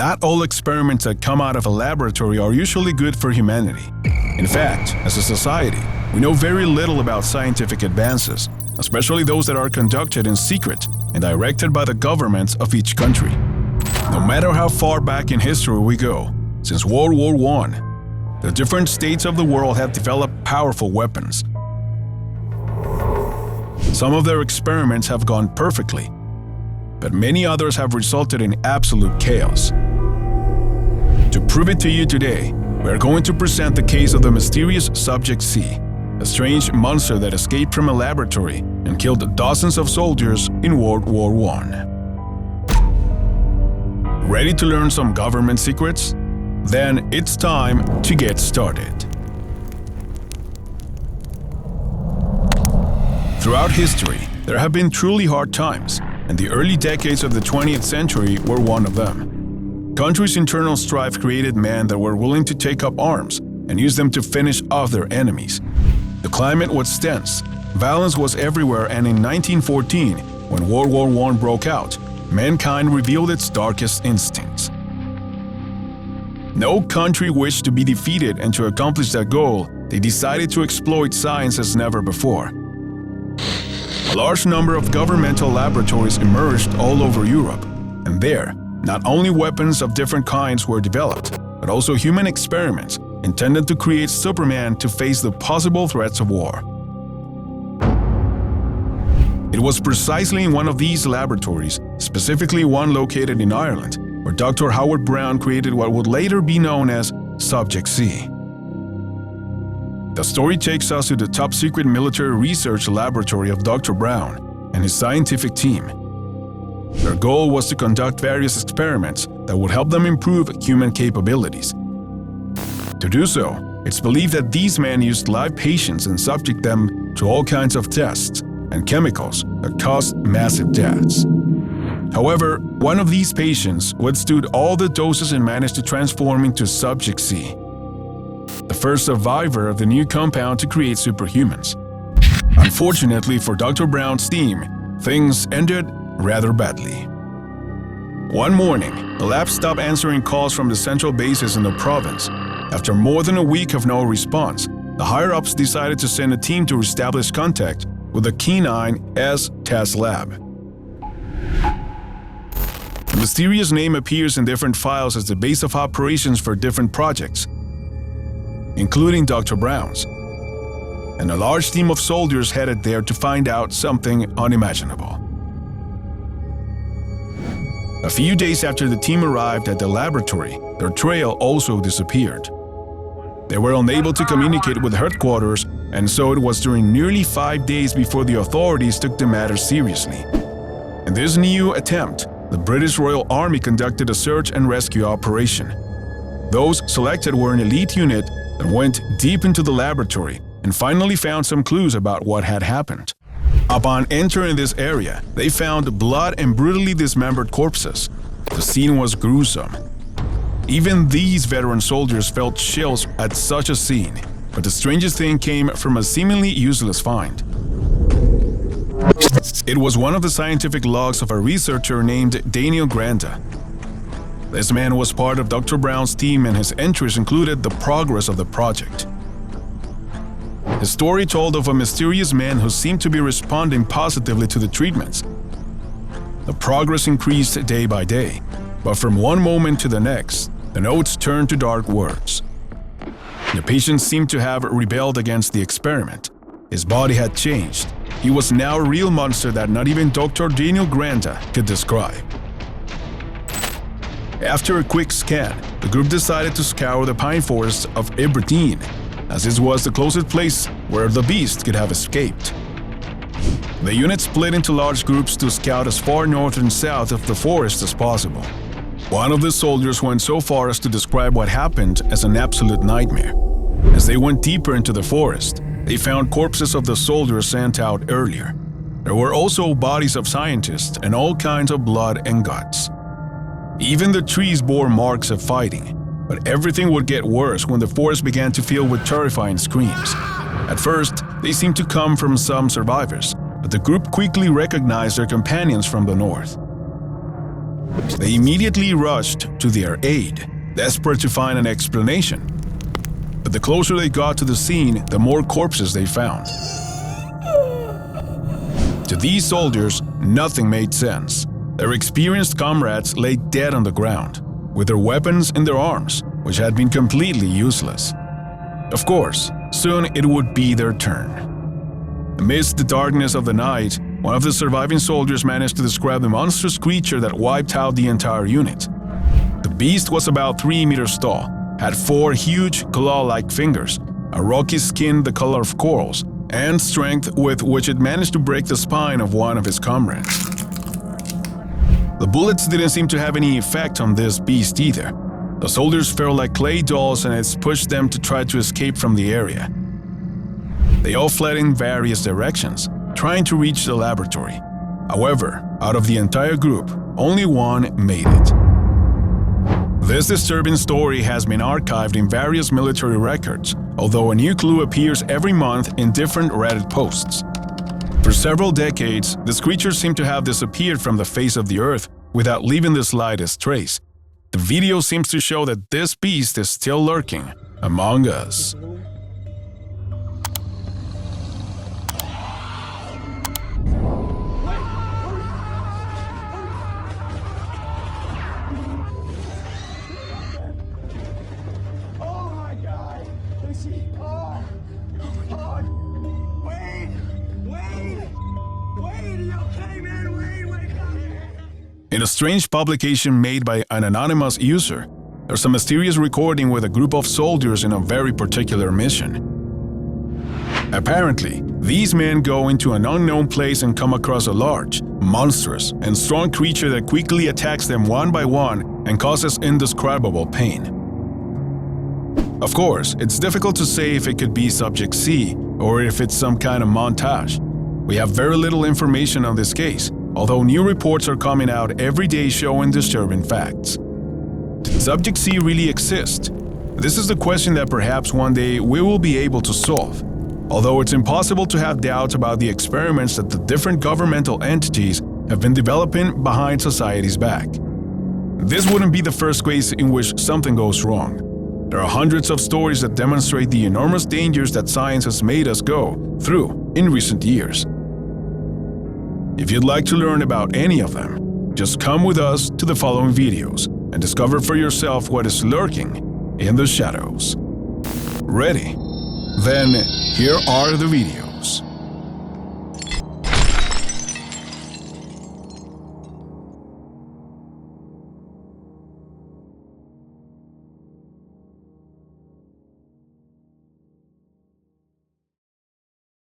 Not all experiments that come out of a laboratory are usually good for humanity. In fact, as a society, we know very little about scientific advances, especially those that are conducted in secret and directed by the governments of each country. No matter how far back in history we go, since World War I, the different states of the world have developed powerful weapons. Some of their experiments have gone perfectly, but many others have resulted in absolute chaos. To prove it to you today, we are going to present the case of the mysterious Subject C, a strange monster that escaped from a laboratory and killed dozens of soldiers in World War I. Ready to learn some government secrets? Then it's time to get started. Throughout history, there have been truly hard times, and the early decades of the 20th century were one of them. Countries' internal strife created men that were willing to take up arms and use them to finish off their enemies. The climate was tense, violence was everywhere, and in 1914, when World War I broke out, mankind revealed its darkest instincts. No country wished to be defeated, and to accomplish that goal, they decided to exploit science as never before. A large number of governmental laboratories emerged all over Europe, and there, not only weapons of different kinds were developed, but also human experiments intended to create Superman to face the possible threats of war. It was precisely in one of these laboratories, specifically one located in Ireland, where Dr. Howard Brown created what would later be known as Subject C. The story takes us to the top-secret military research laboratory of Dr. Brown and his scientific team. Their goal was to conduct various experiments that would help them improve human capabilities. To do so, it's believed that these men used live patients and subject them to all kinds of tests and chemicals that caused massive deaths. However, one of these patients withstood all the doses and managed to transform into Subject C, the first survivor of the new compound to create superhumans. Unfortunately for Dr. Brown's team, things ended rather badly. One morning, the lab stopped answering calls from the central bases in the province. After more than a week of no response, the higher-ups decided to send a team to establish contact with the K9 S test lab. The mysterious name appears in different files as the base of operations for different projects, including Dr. Brown's, and a large team of soldiers headed there to find out something unimaginable. A few days after the team arrived at the laboratory, their trail also disappeared. They were unable to communicate with headquarters, and so it was during nearly 5 days before the authorities took the matter seriously. In this new attempt, the British Royal Army conducted a search and rescue operation. Those selected were an elite unit that went deep into the laboratory and finally found some clues about what had happened. Upon entering this area, they found blood and brutally dismembered corpses. The scene was gruesome. Even these veteran soldiers felt chills at such a scene, but the strangest thing came from a seemingly useless find. It was one of the scientific logs of a researcher named Daniel Granda. This man was part of Dr. Brown's team, and his entries included the progress of the project. His story told of a mysterious man who seemed to be responding positively to the treatments. The progress increased day by day, but from one moment to the next, the notes turned to dark words. The patient seemed to have rebelled against the experiment. His body had changed. He was now a real monster that not even Dr. Daniel Granda could describe. After a quick scan, the group decided to scour the pine forests of Aberdeen, as this was the closest place where the beast could have escaped. The unit split into large groups to scout as far north and south of the forest as possible. One of the soldiers went so far as to describe what happened as an absolute nightmare. As they went deeper into the forest, they found corpses of the soldiers sent out earlier. There were also bodies of scientists and all kinds of blood and guts. Even the trees bore marks of fighting, but everything would get worse when the forest began to fill with terrifying screams. At first, they seemed to come from some survivors, but the group quickly recognized their companions from the north. They immediately rushed to their aid, desperate to find an explanation. But the closer they got to the scene, the more corpses they found. To these soldiers, nothing made sense. Their experienced comrades lay dead on the ground, with their weapons in their arms, which had been completely useless. Of course, soon it would be their turn. Amidst the darkness of the night, one of the surviving soldiers managed to describe the monstrous creature that wiped out the entire unit. The beast was about 3 meters tall, had 4 huge claw-like fingers, a rocky skin the color of corals, and strength with which it managed to break the spine of one of his comrades. The bullets didn't seem to have any effect on this beast either. The soldiers felt like clay dolls and it pushed them to try to escape from the area. They all fled in various directions, trying to reach the laboratory. However, out of the entire group, only one made it. This disturbing story has been archived in various military records, although a new clue appears every month in different Reddit posts. For several decades, this creature seemed to have disappeared from the face of the earth without leaving the slightest trace. The video seems to show that this beast is still lurking among us. In a strange publication made by an anonymous user, there's a mysterious recording with a group of soldiers in a very particular mission. Apparently, these men go into an unknown place and come across a large, monstrous, and strong creature that quickly attacks them one by one and causes indescribable pain. Of course, it's difficult to say if it could be Subject C or if it's some kind of montage. We have very little information on this case, although new reports are coming out every day showing disturbing facts. Did Subject C really exist? This is the question that perhaps one day we will be able to solve, although it's impossible to have doubts about the experiments that the different governmental entities have been developing behind society's back. This wouldn't be the first case in which something goes wrong. There are hundreds of stories that demonstrate the enormous dangers that science has made us go through in recent years. If you'd like to learn about any of them, just come with us to the following videos and discover for yourself what is lurking in the shadows. Ready? Then here are the videos.